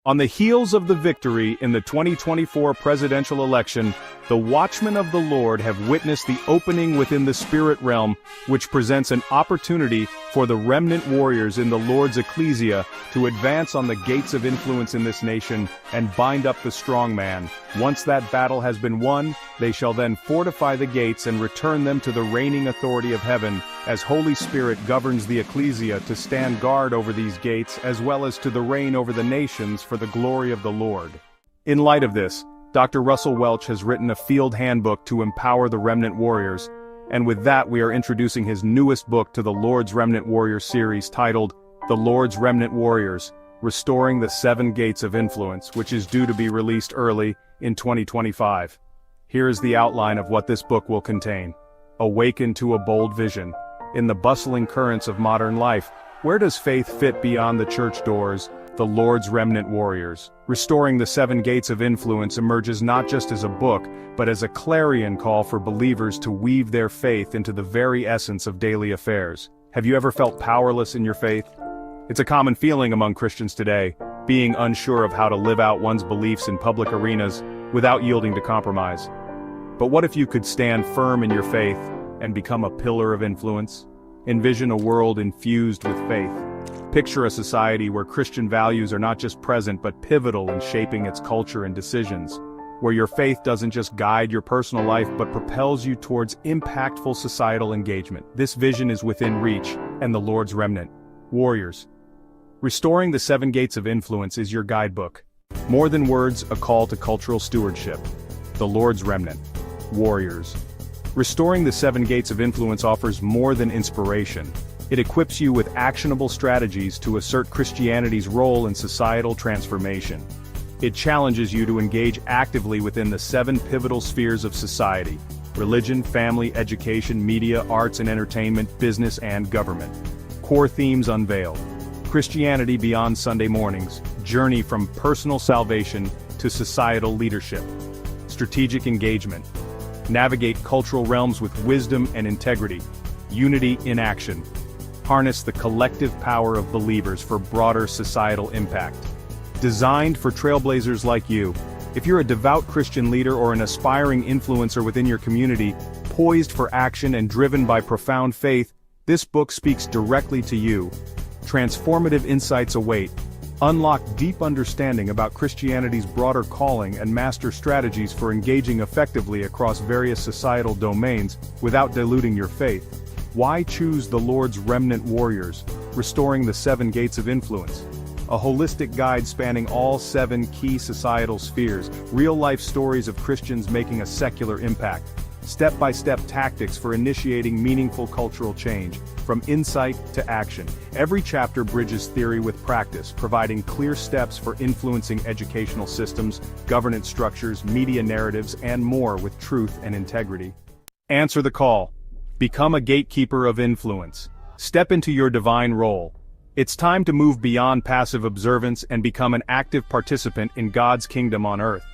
On the heels of the victory in the 2024 presidential election, the Watchmen of the Lord have witnessed the opening within the spirit realm, which presents an opportunity for the remnant warriors in the Lord's Ecclesia to advance on the gates of influence in this nation and bind up the strong man. Once that battle has been won, they shall then fortify the gates and return them to the reigning authority of heaven, as Holy Spirit governs the Ecclesia to stand guard over these gates as well as to the reign over the nations for the glory of the Lord. In light of this, Dr. Russell Welch has written a field handbook to empower the remnant warriors, and with that we are introducing his newest book to the Lord's Remnant Warrior series titled, The Lord's Remnant Warriors, Restoring the 7 Gates of Influence, which is due to be released early in 2025. Here is the outline of what this book will contain. Awaken to a bold vision. In the bustling currents of modern life, where does faith fit beyond the church doors? The Lord's Remnant Warriors. Restoring the 7 Gates of Influence emerges not just as a book, but as a clarion call for believers to weave their faith into the very essence of daily affairs. Have you ever felt powerless in your faith? It's a common feeling among Christians today, being unsure of how to live out one's beliefs in public arenas without yielding to compromise. But what if you could stand firm in your faith and become a pillar of influence? Envision a world infused with faith. Picture a society where Christian values are not just present but pivotal in shaping its culture and decisions, where your faith doesn't just guide your personal life but propels you towards impactful societal engagement. This vision is within reach, and the Lord's Remnant Warriors. Restoring the 7 Gates of Influence is your guidebook. More than words, a call to cultural stewardship. The Lord's Remnant Warriors. Restoring the 7 Gates of Influence offers more than inspiration. It equips you with actionable strategies to assert Christianity's role in societal transformation. It challenges you to engage actively within the 7 pivotal spheres of society: religion, family, education, media, arts and entertainment, business and government. Core themes unveiled. Christianity beyond Sunday mornings, journey from personal salvation to societal leadership. Strategic engagement. Navigate cultural realms with wisdom and integrity. Unity in action. Harness the collective power of believers for broader societal impact. Designed for trailblazers like you. If you're a devout Christian leader or an aspiring influencer within your community, poised for action and driven by profound faith, this book speaks directly to you. Transformative insights await. Unlock deep understanding about Christianity's broader calling and master strategies for engaging effectively across various societal domains without diluting your faith. Why choose the Lord's Remnant Warriors, Restoring the 7 Gates of Influence? A holistic guide spanning all 7 key societal spheres, real-life stories of Christians making a secular impact, step-by-step tactics for initiating meaningful cultural change, from insight to action. Every chapter bridges theory with practice, providing clear steps for influencing educational systems, governance structures, media narratives, and more with truth and integrity. Answer the call. Become a gatekeeper of influence. Step into your divine role. It's time to move beyond passive observance and become an active participant in God's kingdom on earth.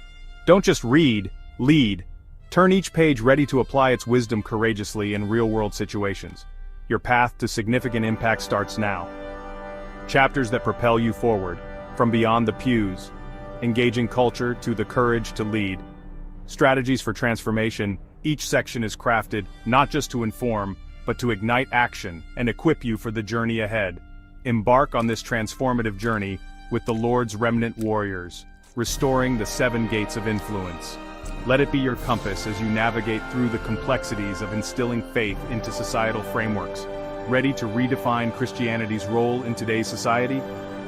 Don't just read, lead. Turn each page ready to apply its wisdom courageously in real-world situations. Your path to significant impact starts now. Chapters that propel you forward, from beyond the pews, engaging culture to the courage to lead. Strategies for transformation. Each section is crafted not just to inform, but to ignite action and equip you for the journey ahead. Embark on this transformative journey with the Lord's Remnant Warriors, restoring the 7 Gates of Influence. Let it be your compass as you navigate through the complexities of instilling faith into societal frameworks. Ready to redefine Christianity's role in today's society?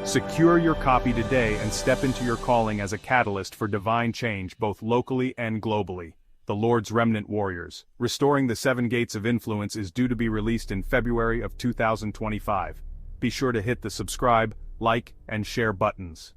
Secure your copy today and step into your calling as a catalyst for divine change both locally and globally. The Lord's Remnant Warriors, Restoring the 7 Gates of Influence is due to be released in February of 2025. Be sure to hit the subscribe, like, and share buttons.